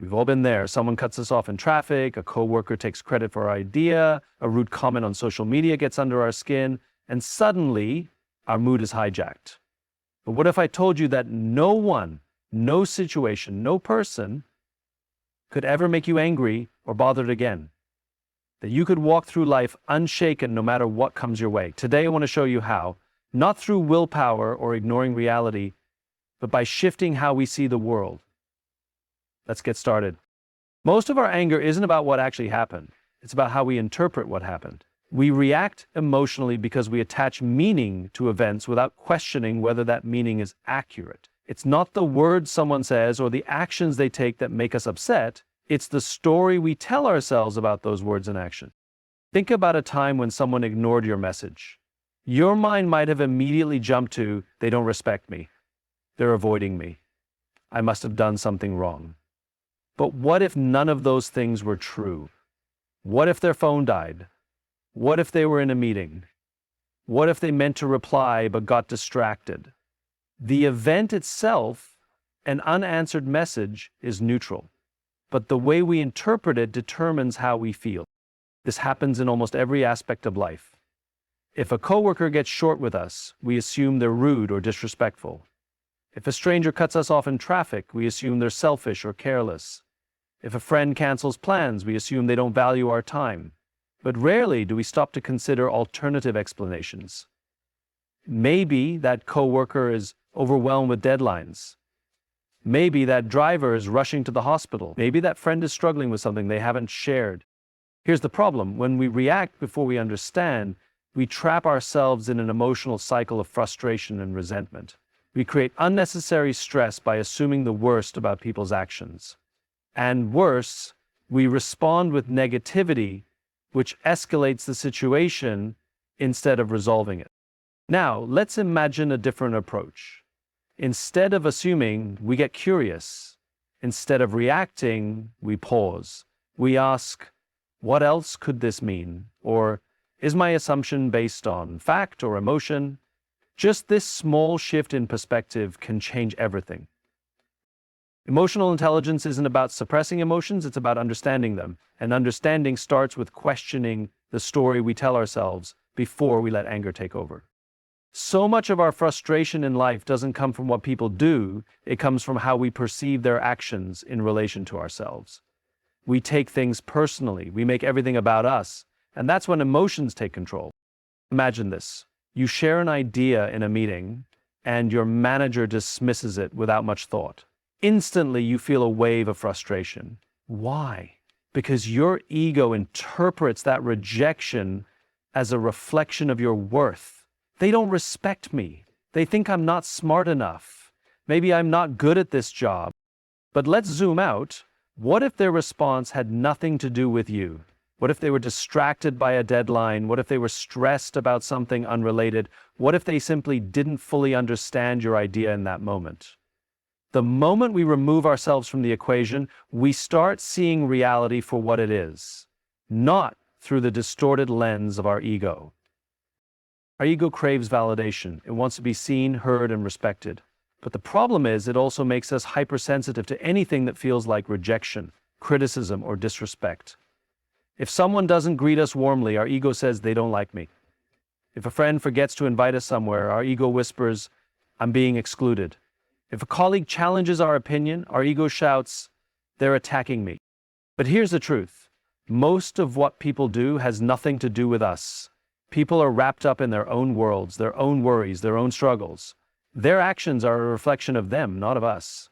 We've all been there. Someone cuts us off in traffic, a coworker takes credit for our idea, a rude comment on social media gets under our skin, and suddenly our mood is hijacked. But what if I told you that no one, no situation, no person could ever make you angry or bothered again? That you could walk through life unshaken no matter what comes your way. Today I want to show you how, not through willpower or ignoring reality, but by shifting how we see the world. Let's get started. Most of our anger isn't about what actually happened. It's about how we interpret what happened. We react emotionally because we attach meaning to events without questioning whether that meaning is accurate. It's not the words someone says or the actions they take that make us upset. It's the story we tell ourselves about those words and action. Think about a time when someone ignored your message. Your mind might have immediately jumped to, they don't respect me. They're avoiding me. I must have done something wrong. But what if none of those things were true? What if their phone died? What if they were in a meeting? What if they meant to reply but got distracted? The event itself, an unanswered message, is neutral. But the way we interpret it determines how we feel. This happens in almost every aspect of life. If a coworker gets short with us, we assume they're rude or disrespectful. If a stranger cuts us off in traffic, we assume they're selfish or careless. If a friend cancels plans, we assume they don't value our time. But rarely do we stop to consider alternative explanations. Maybe that coworker is overwhelmed with deadlines. Maybe that driver is rushing to the hospital. Maybe that friend is struggling with something they haven't shared. Here's the problem. When we react before we understand, we trap ourselves in an emotional cycle of frustration and resentment. We create unnecessary stress by assuming the worst about people's actions. And worse, we respond with negativity, which escalates the situation instead of resolving it. Now, let's imagine a different approach. Instead of assuming, we get curious. Instead of reacting, we pause. We ask, what else could this mean? Or, is my assumption based on fact or emotion? Just this small shift in perspective can change everything. Emotional intelligence isn't about suppressing emotions, it's about understanding them. And understanding starts with questioning the story we tell ourselves before we let anger take over. So much of our frustration in life doesn't come from what people do, it comes from how we perceive their actions in relation to ourselves. We take things personally, we make everything about us, and that's when emotions take control. Imagine this. You share an idea in a meeting, and your manager dismisses it without much thought. Instantly, you feel a wave of frustration. Why? Because your ego interprets that rejection as a reflection of your worth. They don't respect me. They think I'm not smart enough. Maybe I'm not good at this job. But let's zoom out. What if their response had nothing to do with you? What if they were distracted by a deadline? What if they were stressed about something unrelated? What if they simply didn't fully understand your idea in that moment? The moment we remove ourselves from the equation, we start seeing reality for what it is, not through the distorted lens of our ego. Our ego craves validation. It wants to be seen, heard, and respected. But the problem is, it also makes us hypersensitive to anything that feels like rejection, criticism, or disrespect. If someone doesn't greet us warmly, our ego says they don't like me. If a friend forgets to invite us somewhere, our ego whispers, I'm being excluded. If a colleague challenges our opinion, our ego shouts, they're attacking me. But here's the truth. Most of what people do has nothing to do with us. People are wrapped up in their own worlds, their own worries, their own struggles. Their actions are a reflection of them, not of us.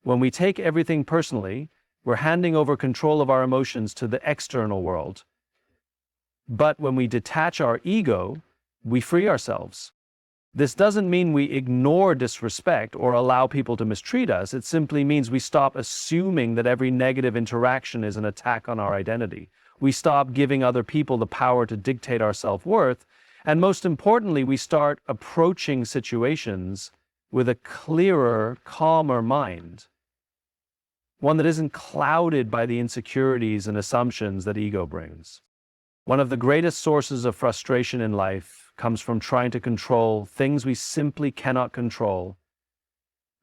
When we take everything personally, we're handing over control of our emotions to the external world. But when we detach our ego, we free ourselves. This doesn't mean we ignore disrespect or allow people to mistreat us. It simply means we stop assuming that every negative interaction is an attack on our identity. We stop giving other people the power to dictate our self-worth. And most importantly, we start approaching situations with a clearer, calmer mind. One that isn't clouded by the insecurities and assumptions that ego brings. One of the greatest sources of frustration in life comes from trying to control things we simply cannot control.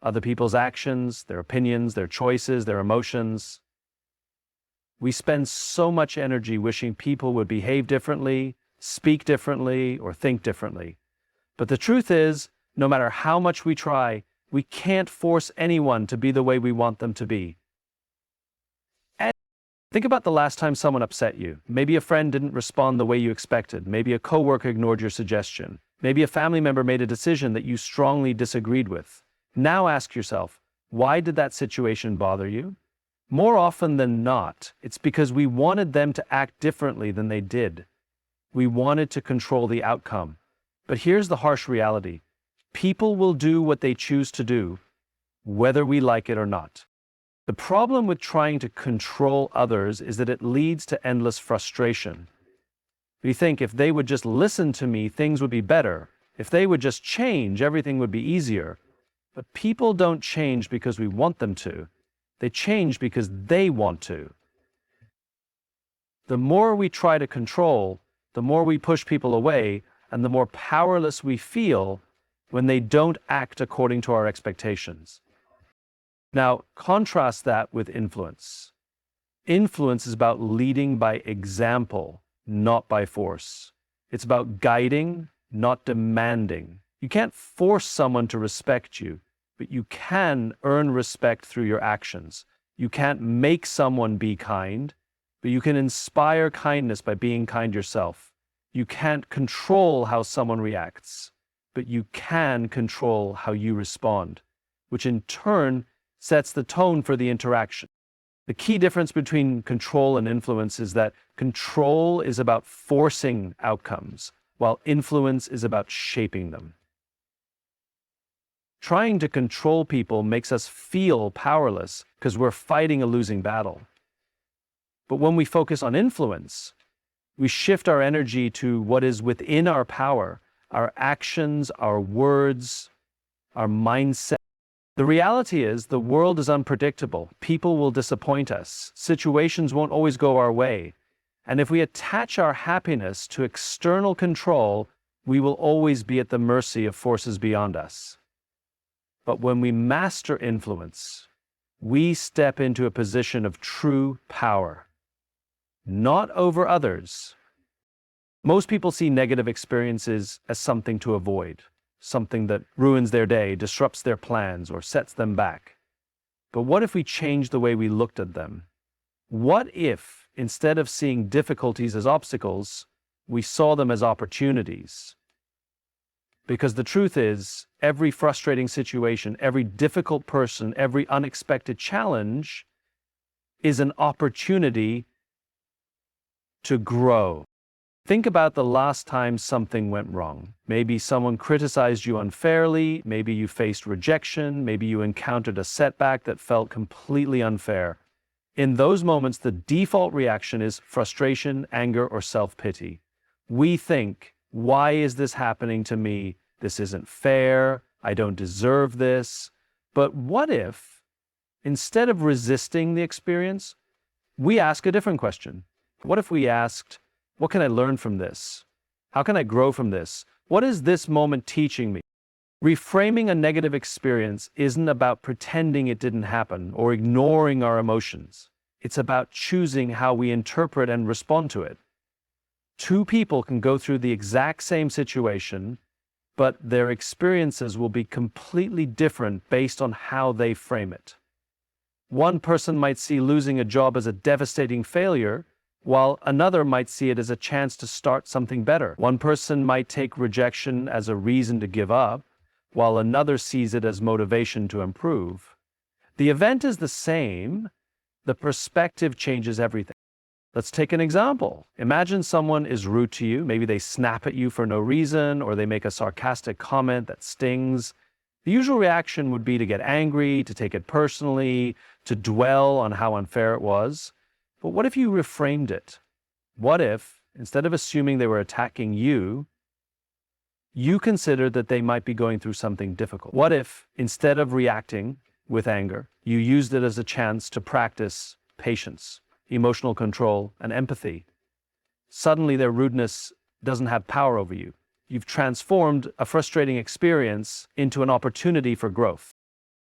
other people's actions, their opinions, their choices, their emotions. We spend so much energy wishing people would behave differently, speak differently, or think differently. But the truth is, no matter how much we try, we can't force anyone to be the way we want them to be. And think about the last time someone upset you. Maybe a friend didn't respond the way you expected. Maybe a coworker ignored your suggestion. Maybe a family member made a decision that you strongly disagreed with. Now ask yourself, why did that situation bother you? More often than not, it's because we wanted them to act differently than they did. We wanted to control the outcome. But here's the harsh reality. People will do what they choose to do, whether we like it or not. The problem with trying to control others is that it leads to endless frustration. We think if they would just listen to me, things would be better. If they would just change, everything would be easier. But people don't change because we want them to. They change because they want to. The more we try to control, the more we push people away, and the more powerless we feel when they don't act according to our expectations. Now, contrast that with influence. Influence is about leading by example, not by force. It's about guiding, not demanding. You can't force someone to respect you, but you can earn respect through your actions. You can't make someone be kind, but you can inspire kindness by being kind yourself. You can't control how someone reacts, but you can control how you respond, which in turn sets the tone for the interaction. The key difference between control and influence is that control is about forcing outcomes, while influence is about shaping them. Trying to control people makes us feel powerless because we're fighting a losing battle. But when we focus on influence, we shift our energy to what is within our power, our actions, our words, our mindset. The reality is the world is unpredictable. People will disappoint us. Situations won't always go our way. And if we attach our happiness to external control, we will always be at the mercy of forces beyond us. But when we master influence, we step into a position of true power, not over others. Most people see negative experiences as something to avoid, something that ruins their day, disrupts their plans, or sets them back. But what if we change the way we looked at them? What if, instead of seeing difficulties as obstacles, we saw them as opportunities? Because the truth is, every frustrating situation, every difficult person, every unexpected challenge is an opportunity to grow. Think about the last time something went wrong. Maybe someone criticized you unfairly, maybe you faced rejection, maybe you encountered a setback that felt completely unfair. In those moments, the default reaction is frustration, anger, or self-pity. We think, why is this happening to me? This isn't fair. I don't deserve this. But what if, instead of resisting the experience, we ask a different question? What if we asked, what can I learn from this? How can I grow from this? What is this moment teaching me? Reframing a negative experience isn't about pretending it didn't happen or ignoring our emotions. It's about choosing how we interpret and respond to it. Two people can go through the exact same situation, but their experiences will be completely different based on how they frame it. One person might see losing a job as a devastating failure, while another might see it as a chance to start something better. One person might take rejection as a reason to give up, while another sees it as motivation to improve. The event is the same, the perspective changes everything. Let's take an example. Imagine someone is rude to you. Maybe they snap at you for no reason, or they make a sarcastic comment that stings. The usual reaction would be to get angry, to take it personally, to dwell on how unfair it was. But what if you reframed it? What if, instead of assuming they were attacking you, you considered that they might be going through something difficult? What if, instead of reacting with anger, you used it as a chance to practice patience, emotional control, and empathy? Suddenly their rudeness doesn't have power over you. You've transformed a frustrating experience into an opportunity for growth.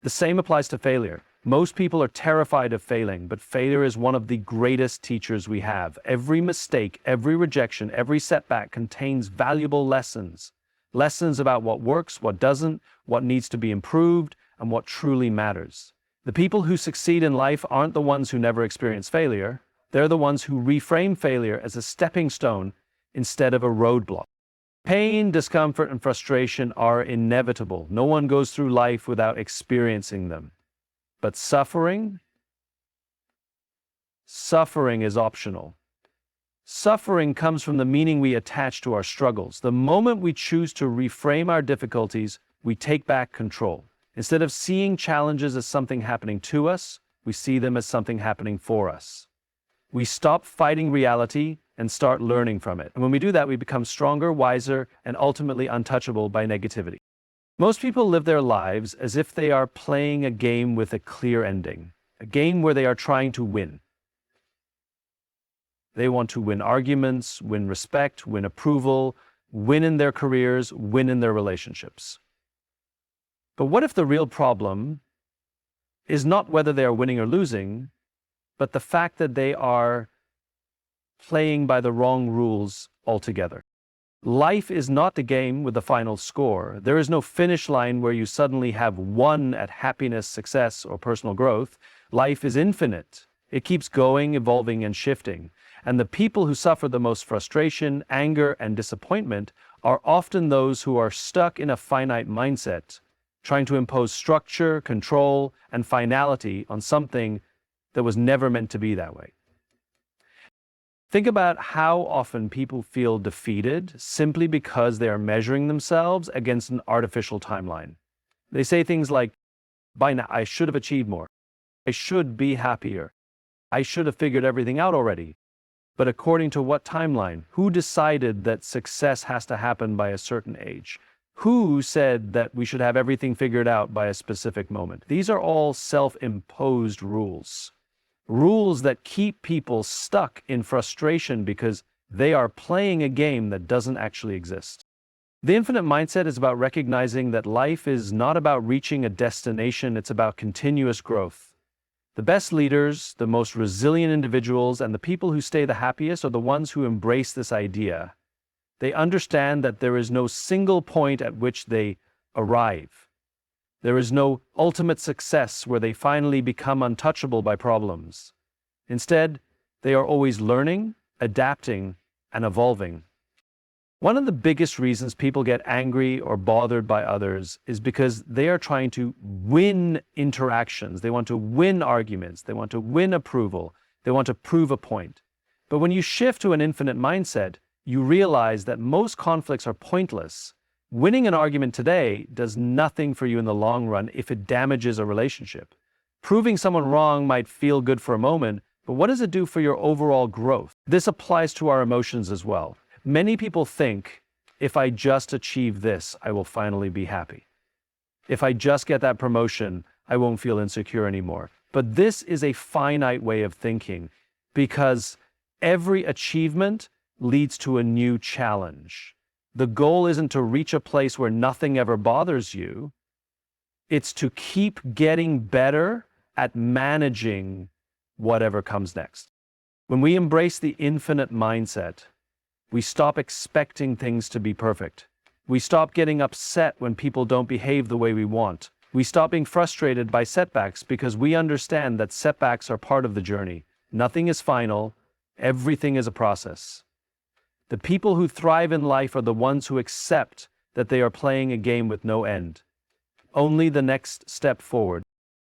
The same applies to failure. Most people are terrified of failing, but failure is one of the greatest teachers we have. Every mistake, every rejection, every setback contains valuable lessons. Lessons about what works, what doesn't, what needs to be improved, and what truly matters. The people who succeed in life aren't the ones who never experience failure. They're the ones who reframe failure as a stepping stone instead of a roadblock. Pain, discomfort, and frustration are inevitable. No one goes through life without experiencing them. But suffering is optional. Suffering comes from the meaning we attach to our struggles. The moment we choose to reframe our difficulties, we take back control. Instead of seeing challenges as something happening to us, we see them as something happening for us. We stop fighting reality and start learning from it. And when we do that, we become stronger, wiser, and ultimately untouchable by negativity. Most people live their lives as if they are playing a game with a clear ending, a game where they are trying to win. They want to win arguments, win respect, win approval, win in their careers, win in their relationships. But what if the real problem is not whether they are winning or losing, but the fact that they are playing by the wrong rules altogether? Life is not the game with the final score. There is no finish line where you suddenly have won at happiness, success, or personal growth. Life is infinite. It keeps going, evolving, and shifting. And the people who suffer the most frustration, anger, and disappointment are often those who are stuck in a finite mindset, trying to impose structure, control, and finality on something that was never meant to be that way. Think about how often people feel defeated simply because they are measuring themselves against an artificial timeline. They say things like, by now, I should have achieved more. I should be happier. I should have figured everything out already. But according to what timeline? Who decided that success has to happen by a certain age? Who said that we should have everything figured out by a specific moment? These are all self-imposed rules. Rules that keep people stuck in frustration because they are playing a game that doesn't actually exist. The infinite mindset is about recognizing that life is not about reaching a destination, it's about continuous growth. The best leaders, the most resilient individuals, and the people who stay the happiest are the ones who embrace this idea. They understand that there is no single point at which they arrive. There is no ultimate success where they finally become untouchable by problems. Instead, they are always learning, adapting, and evolving. One of the biggest reasons people get angry or bothered by others is because they are trying to win interactions. They want to win arguments. They want to win approval. They want to prove a point. But when you shift to an infinite mindset, you realize that most conflicts are pointless. Winning an argument today does nothing for you in the long run if it damages a relationship. Proving someone wrong might feel good for a moment, but what does it do for your overall growth? This applies to our emotions as well. Many people think, if I just achieve this, I will finally be happy. If I just get that promotion, I won't feel insecure anymore. But this is a finite way of thinking because every achievement leads to a new challenge. The goal isn't to reach a place where nothing ever bothers you. It's to keep getting better at managing whatever comes next. When we embrace the infinite mindset, we stop expecting things to be perfect. We stop getting upset when people don't behave the way we want. We stop being frustrated by setbacks because we understand that setbacks are part of the journey. Nothing is final. Everything is a process. The people who thrive in life are the ones who accept that they are playing a game with no end. Only the next step forward.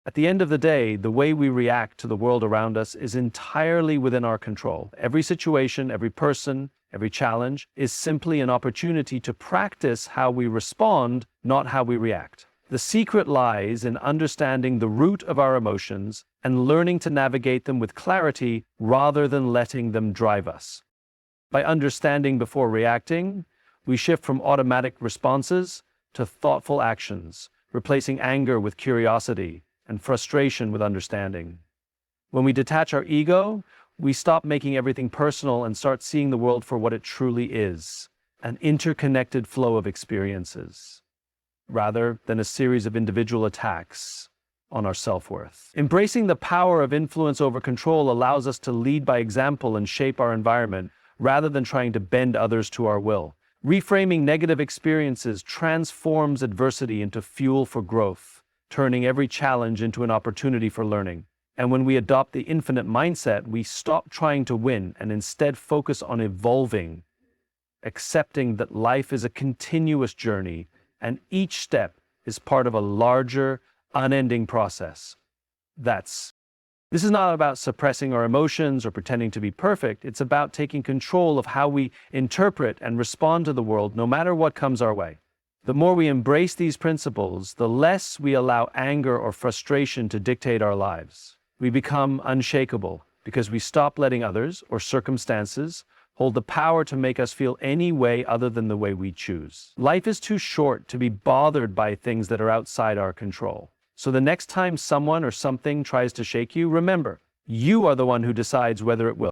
At the end of the day, the way we react to the world around us is entirely within our control. Every situation, every person, every challenge is simply an opportunity to practice how we respond, not how we react. The secret lies in understanding the root of our emotions and learning to navigate them with clarity rather than letting them drive us. By understanding before reacting, we shift from automatic responses to thoughtful actions, replacing anger with curiosity and frustration with understanding. When we detach our ego, we stop making everything personal and start seeing the world for what it truly is, an interconnected flow of experiences, rather than a series of individual attacks. on our self-worth. Embracing the power of influence over control allows us to lead by example and shape our environment rather than trying to bend others to our will. Reframing negative experiences transforms adversity into fuel for growth, turning every challenge into an opportunity for learning. And when we adopt the infinite mindset, we stop trying to win and instead focus on evolving, accepting that life is a continuous journey and each step is part of a larger, unending process. This is not about suppressing our emotions or pretending to be perfect. It's about taking control of how we interpret and respond to the world, no matter what comes our way. The more we embrace these principles, the less we allow anger or frustration to dictate our lives. We become unshakable because we stop letting others or circumstances hold the power to make us feel any way other than the way we choose. Life is too short to be bothered by things that are outside our control. So the next time someone or something tries to shake you, remember, you are the one who decides whether it will.